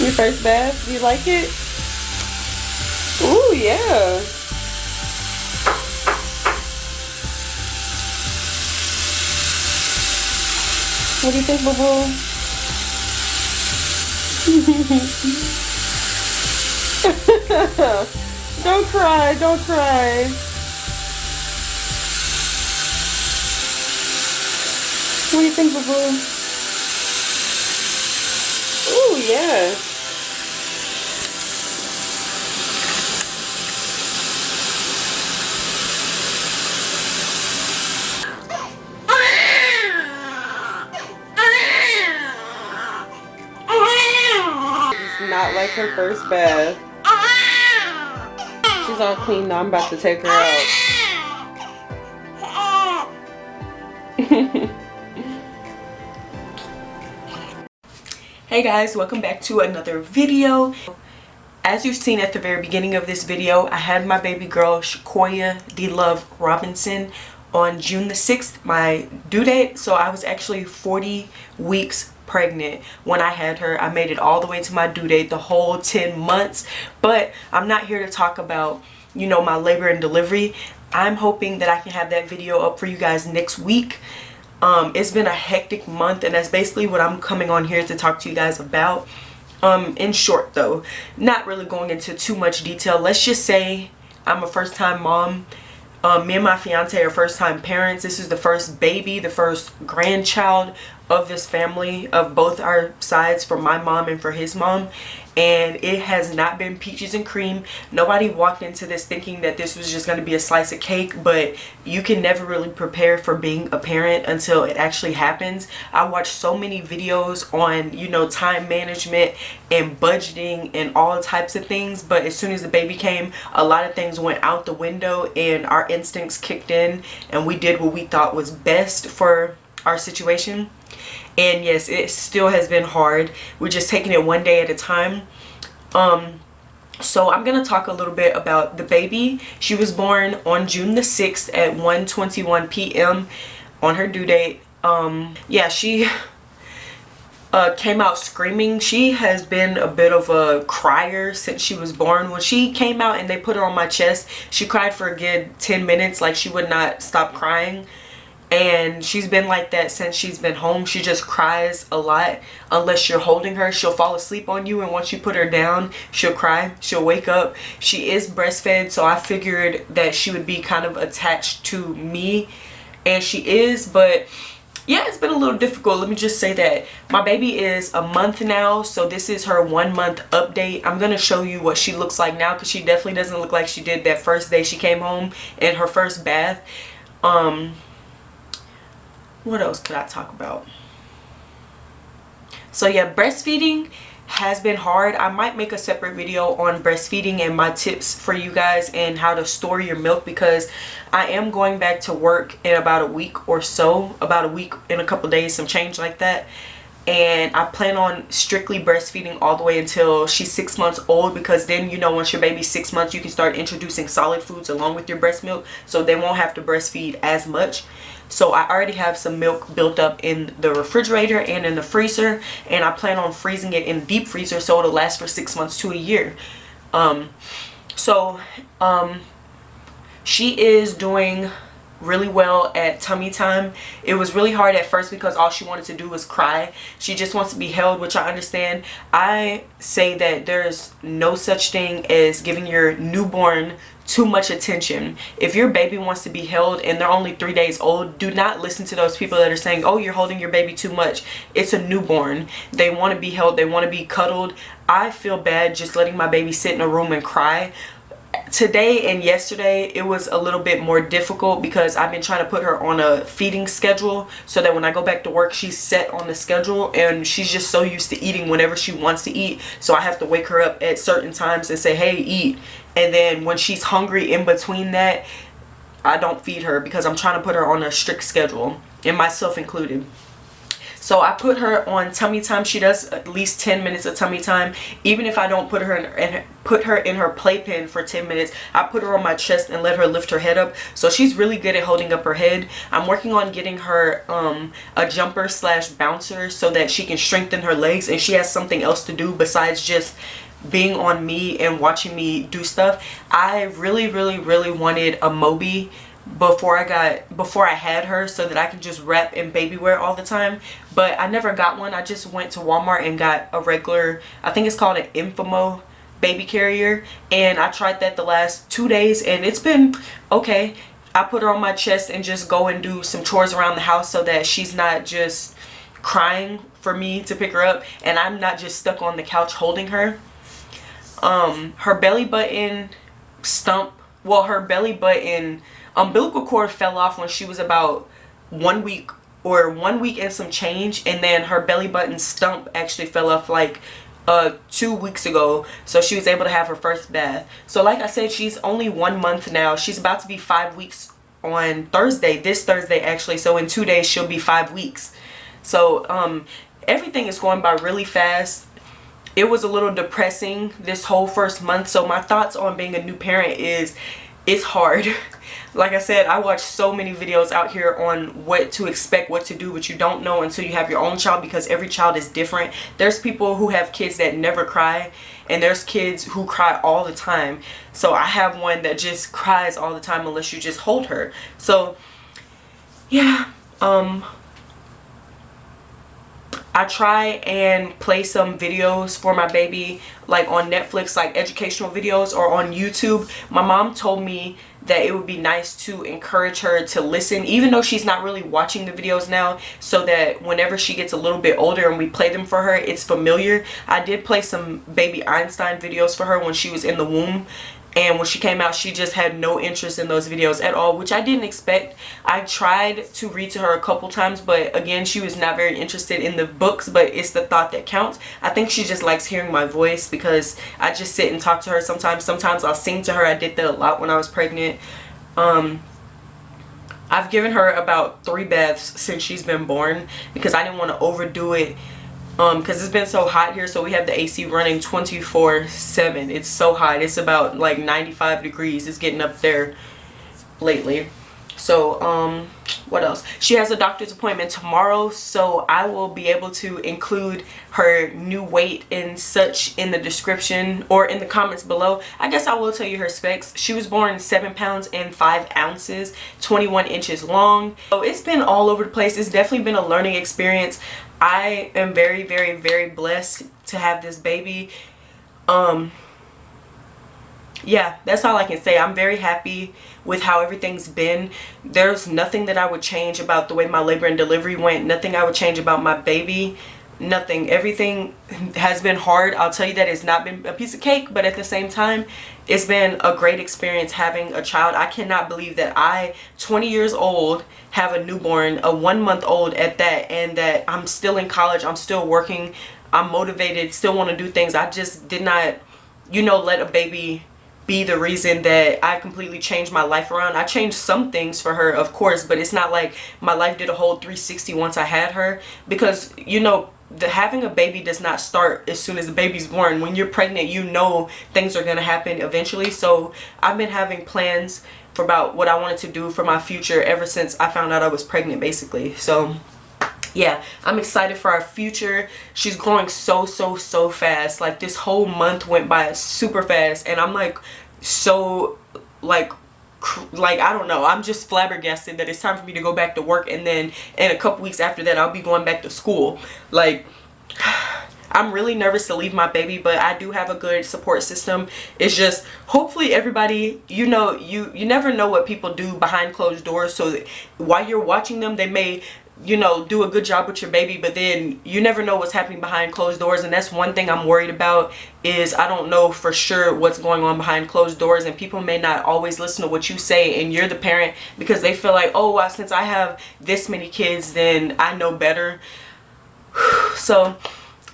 Your first bath? Do you like it? Ooh, yeah. What do you think, boo-boo? Don't cry, don't cry. What do you think, boo-boo? Ooh, yeah. It's not like her first bath. She's all clean now. I'm about to take her out. Hey guys, welcome back to another video. As you've seen at the very beginning of this video, I had my baby girl Shakoya D. Love Robinson on June the 6th, my due date. So I was actually 40 weeks pregnant when I had her. I made it all the way to my due date, the whole 10 months. But I'm not here to talk about, you know, my labor and delivery. I'm hoping that I can have that video up for you guys next week. It's been a hectic month, and that's basically what I'm coming on here to talk to you guys about. In short though, not really going into too much detail, let's just say I'm a first-time mom. Me and my fiance are first-time parents. This is the first baby, the first grandchild of this family, of both our sides, for my mom and for his mom. And it has not been peaches and cream. Nobody walked into this thinking that this was just going to be a slice of cake, but you can never really prepare for being a parent until it actually happens. I watched so many videos on, you know, time management and budgeting and all types of things, but as soon as the baby came, a lot of things went out the window and our instincts kicked in, and we did what we thought was best for our situation. And yes, it still has been hard. We're just taking it one day at a time. So I'm gonna talk a little bit about the baby. She was born on June the 6th at 1:21 p.m. on her due date. Yeah, she came out screaming. She has been a bit of a crier since she was born. When she came out and they put her on my chest, she cried for a good 10 minutes. Like, she would not stop crying. And she's been like that since she's been home. She just cries a lot unless you're holding her. She'll fall asleep on you, and once you put her down, she'll cry. She'll wake up. She is breastfed, so I figured that she would be kind of attached to me, and she is. But yeah, it's been a little difficult. Let me just say that my baby is a month now, so this is her 1 month update. I'm gonna show you what she looks like now, because she definitely doesn't look like she did that first day she came home in her first bath. What else could I talk about? So yeah, breastfeeding has been hard. I might make a separate video on breastfeeding and my tips for you guys and how to store your milk, because I am going back to work in about a week or so, about a week in a couple days, some change like that. And I plan on strictly breastfeeding all the way until she's 6 months old, because then, you know, once your baby's 6 months, you can start introducing solid foods along with your breast milk, so they won't have to breastfeed as much. So I already have some milk built up in the refrigerator and in the freezer, and I plan on freezing it in the deep freezer so it'll last for 6 months to a year. She is doing really well at tummy time. It was really hard at first because all she wanted to do was cry. She just wants to be held, which I understand. I say that there's no such thing as giving your newborn too much attention. If your baby wants to be held and they're only 3 days old, do not listen to those people that are saying, oh, you're holding your baby too much. It's a newborn. They want to be held. They want to be cuddled. I feel bad just letting my baby sit in a room and cry. Today and yesterday it was a little bit more difficult because I've been trying to put her on a feeding schedule so that when I go back to work, she's set on the schedule, and she's just so used to eating whenever she wants to eat. So I have to wake her up at certain times and say, hey, eat. And then when she's hungry in between that, I don't feed her because I'm trying to put her on a strict schedule, and myself included. So I put her on tummy time. She does at least 10 minutes of tummy time. Even if I don't put her in her playpen for 10 minutes, I put her on my chest and let her lift her head up. So she's really good at holding up her head. I'm working on getting her a jumper slash bouncer so that she can strengthen her legs and she has something else to do besides just being on me and watching me do stuff. I really wanted a Moby before I had her, so that I can just wrap in baby wear all the time, but I never got one. I just went to Walmart and got a regular, I think it's called an Infamo baby carrier, and I tried that the last 2 days and it's been okay. I put her on my chest and just go and do some chores around the house so that she's not just crying for me to pick her up and I'm not just stuck on the couch holding her. Her belly button her belly button umbilical cord fell off when she was about 1 week and some change, and then her belly button stump actually fell off like 2 weeks ago, so she was able to have her first bath. So like I said, she's only 1 month now. She's about to be 5 weeks on Thursday, this Thursday actually, so in 2 days she'll be 5 weeks. So everything is going by really fast. It was a little depressing this whole first month, so my thoughts on being a new parent is it's hard. Like I said, I watch so many videos out here on what to expect, what to do, but you don't know until you have your own child, because every child is different. There's people who have kids that never cry, and there's kids who cry all the time. So I have one that just cries all the time unless you just hold her. So yeah, I try and play some videos for my baby, like on Netflix, like educational videos, or on YouTube. My mom told me that it would be nice to encourage her to listen, even though she's not really watching the videos now, so that whenever she gets a little bit older and we play them for her, it's familiar. I did play some baby Einstein videos for her when she was in the womb, and when she came out, she just had no interest in those videos at all, which I didn't expect. I tried to read to her a couple times, but again, she was not very interested in the books, but it's the thought that counts. I think she just likes hearing my voice because I just sit and talk to her sometimes. Sometimes I'll sing to her. I did that a lot when I was pregnant. I've given her about 3 baths since she's been born because I didn't want to overdo it. Because it's been so hot here, so we have the AC running 24/7. It's so hot. It's about like 95 degrees. It's getting up there lately. So what else? She has a doctor's appointment tomorrow, so I will be able to include her new weight and such in the description or in the comments below. I guess I will tell you her specs. She was born 7 pounds and 5 ounces, 21 inches long. So it's been all over the place. It's definitely been a learning experience. I am very blessed to have this baby. Yeah, that's all I can say. I'm very happy with how everything's been. There's nothing that I would change about the way my labor and delivery went. Nothing I would change about my baby. Nothing. Everything has been hard. I'll tell you that. It's not been a piece of cake, but at the same time, it's been a great experience having a child. I cannot believe that I, 20 years old, have a newborn, a 1-month-old at that, and that I'm still in college. I'm still working. I'm motivated, still want to do things. I just did not, you know, let a baby be the reason that I completely changed my life around. I changed some things for her, of course, but it's not like my life did a whole 360 once I had her, because, you know, having a baby does not start as soon as the baby's born. When you're pregnant, you know things are going to happen eventually. So I've been having plans for about what I wanted to do for my future ever since I found out I was pregnant, basically. So yeah, I'm excited for our future. She's growing so fast. Like, this whole month went by super fast, and I'm like so like I don't know, I'm just flabbergasted that it's time for me to go back to work, and then in a couple weeks after that I'll be going back to school. Like, I'm really nervous to leave my baby, but I do have a good support system. It's just, hopefully everybody, you know, you never know what people do behind closed doors, so that while you're watching them, they may, you know, do a good job with your baby, but then you never know what's happening behind closed doors. And that's one thing I'm worried about, is I don't know for sure what's going on behind closed doors, and people may not always listen to what you say, and you're the parent, because they feel like, oh, since I have this many kids, then I know better. So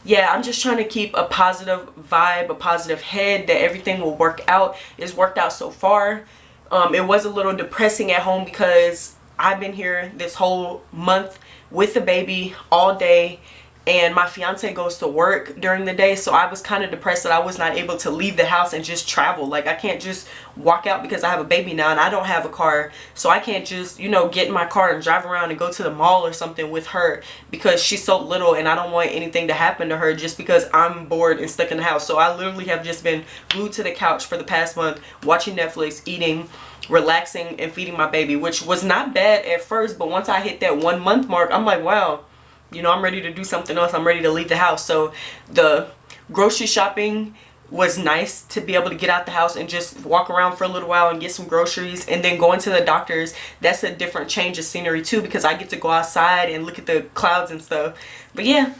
yeah, I'm just trying to keep a positive vibe, a positive head, that everything will work out. It's worked out so far. It was a little depressing at home because I've been here this whole month with the baby all day, and my fiance goes to work during the day, so I was kind of depressed that I was not able to leave the house and just travel. Like, I can't just walk out because I have a baby now and I don't have a car, so I can't just, you know, get in my car and drive around and go to the mall or something with her because she's so little, and I don't want anything to happen to her just because I'm bored and stuck in the house. So I literally have just been glued to the couch for the past month, watching Netflix, eating, relaxing, and feeding my baby, which was not bad at first, but once I hit that 1 month mark, I'm like, wow, you know, I'm ready to do something else. I'm ready to leave the house. So the grocery shopping was nice, to be able to get out the house and just walk around for a little while and get some groceries, and then going to the doctor's. That's a different change of scenery too, because I get to go outside and look at the clouds and stuff. But yeah,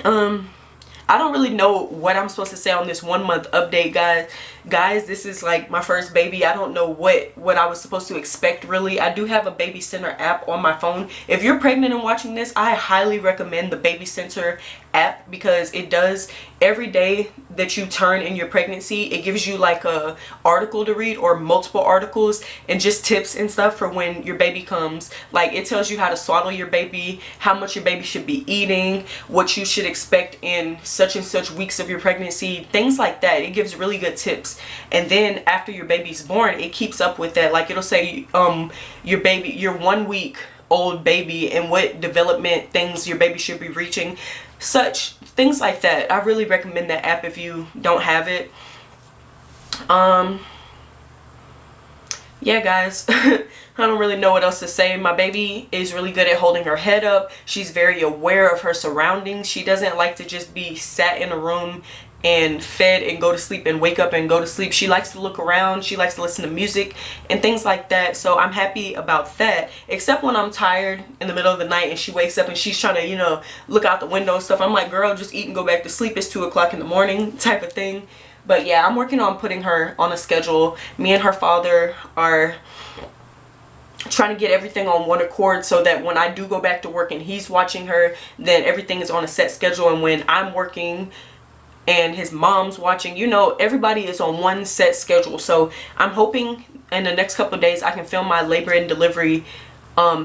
I don't really know what I'm supposed to say on this 1 month update, guys. This is like my first baby. I don't know what I was supposed to expect, really. I do have a baby center app on my phone. If you're pregnant and watching this, I highly recommend the baby center app, because it does, every day that you turn in your pregnancy, it gives you like a article to read, or multiple articles, and just tips and stuff for when your baby comes. Like, it tells you how to swaddle your baby, how much your baby should be eating, what you should expect in such and such weeks of your pregnancy, things like that. It gives really good tips. And then after your baby's born, it keeps up with that. Like, it'll say your 1 week old baby and what development things your baby should be reaching, such things like that. I really recommend that app if you don't have it. Yeah, guys. I don't really know what else to say. My baby is really good at holding her head up. She's very aware of her surroundings. She doesn't like to just be sat in a room and fed and go to sleep and wake up and go to sleep. She likes to look around. She likes to listen to music and things like that. So I'm happy about that, except when I'm tired in the middle of the night and she wakes up and she's trying to, you know, look out the window and stuff. I'm like, girl, just eat and go back to sleep. It's 2 o'clock in the morning type of thing. But yeah, I'm working on putting her on a schedule. Me and her father are trying to get everything on one accord, so that when I do go back to work and he's watching her, then everything is on a set schedule. And when I'm working and his mom's watching, you know, everybody is on one set schedule. So I'm hoping in the next couple of days I can film my labor and delivery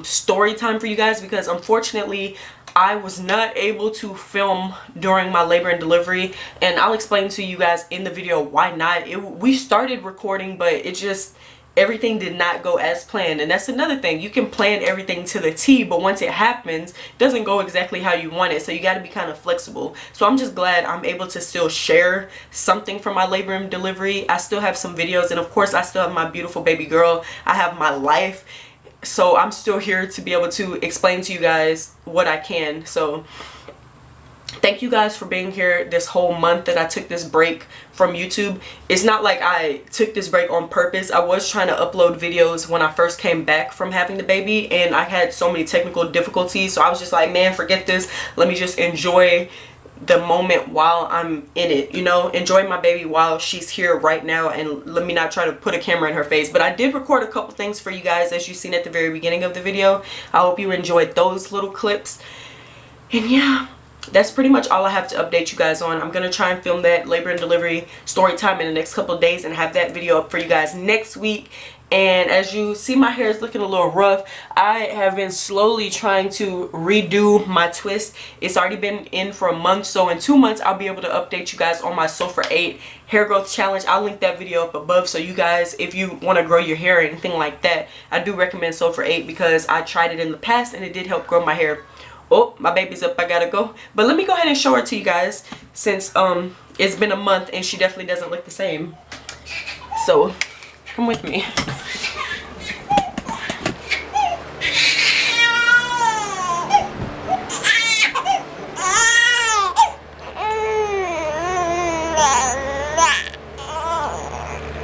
story time for you guys, because unfortunately I was not able to film during my labor and delivery, and I'll explain to you guys in the video why not. We started recording, but it just, everything did not go as planned. And that's another thing, you can plan everything to the T, but once it happens, it doesn't go exactly how you want it. So you got to be kind of flexible. So I'm just glad I'm able to still share something from my labor and delivery. I still have some videos, and of course I still have my beautiful baby girl. I have my life. So I'm still here to be able to explain to you guys what I can. So thank you guys for being here this whole month that I took this break from YouTube. It's not like I took this break on purpose. I was trying to upload videos when I first came back from having the baby, and I had so many technical difficulties. So I was just like, man, forget this. Let me just enjoy the moment while I'm in it, you know, enjoy my baby while she's here right now, and let me not try to put a camera in her face. But I did record a couple things for you guys, as you've seen at the very beginning of the video. I hope you enjoyed those little clips. And yeah, that's pretty much all I have to update you guys on. I'm gonna try and film that labor and delivery story time in the next couple of days and have that video up for you guys next week. And as you see, my hair is looking a little rough. I have been slowly trying to redo my twist. It's already been in for a month, so in 2 months I'll be able to update you guys on my So For 8 hair growth challenge. I'll link that video up above, so you guys, if you want to grow your hair or anything like that, I do recommend So For 8 because I tried it in the past and it did help grow my hair. Oh, my baby's up, I gotta go. But let me go ahead and show her to you guys, since it's been a month and she definitely doesn't look the same. So come with me.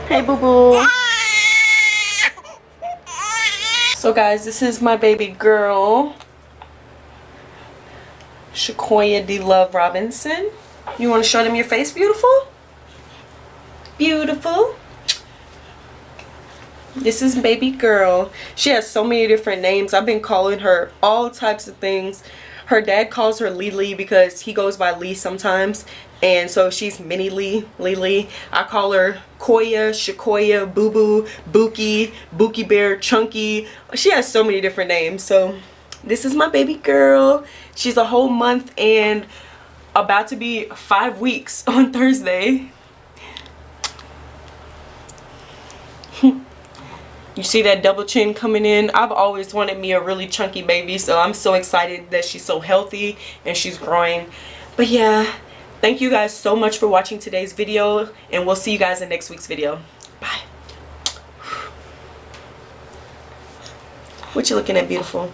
Hey, boo-boo. So guys, this is my baby girl, Shakoya D. Love Robinson. You want to show them your face, beautiful? Beautiful. This is baby girl. She has so many different names. I've been calling her all types of things. Her dad calls her Lee because he goes by Lee sometimes, and so she's Mini Lee, Lee. I call her Koya, Shakoya, Boo Boo, Bookie, Bookie Bear, Chunky. She has so many different names. So this is my baby girl. She's a whole month and about to be 5 weeks on Thursday. You see that double chin coming in? I've always wanted me a really chunky baby, so I'm so excited that she's so healthy and she's growing. But yeah, thank you guys so much for watching today's video, and we'll see you guys in next week's video. Bye. What you looking at, beautiful?